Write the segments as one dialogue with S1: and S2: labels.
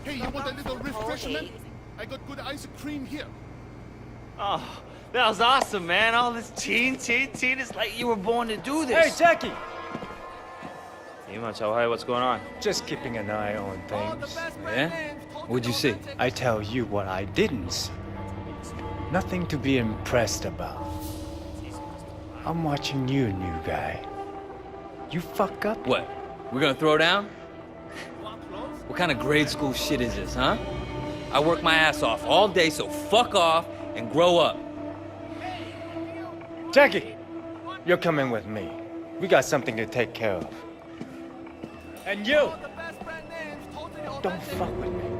S1: Hey, you want a little refreshment? I got good ice cream here.
S2: Oh, that was awesome, man. All this teen. It's like you were born to do this.
S3: Hey, Jackie!
S2: Hey, hey, what's going on?
S3: Just keeping an eye on things.
S4: Yeah? What'd you see?
S3: I tell you what I didn't see. Nothing to be impressed about. I'm watching you, new guy. You fuck up?
S4: What? We're gonna throw down? What kind of grade school shit is this, huh? I work my ass off all day, so fuck off and grow up.
S3: Jackie! You're coming with me. We got something to take care of. And you! Don't fuck with me.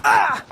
S5: Ah!